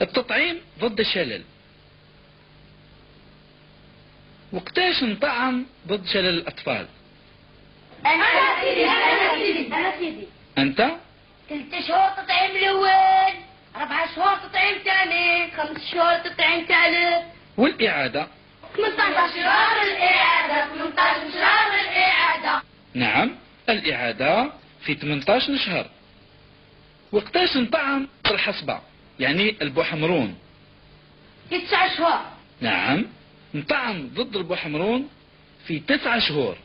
التطعيم ضد الشلل. وقتاش نطعم ضد شلل الأطفال؟ أنا سيدي. أنت؟ 3 شهور تطعيم الأول، 4 شهور تطعيم ثاني، 5 شهور تطعيم ثالث. والإعادة؟ 18 شهر الإعادة. 18 شهر الإعادة. نعم، الإعادة في 18 شهر. وقتاش نطعم الحصبة يعني البوحمرون؟ في 9 شهور. نعم، نطعم ضد البوحمرون في 9 شهور.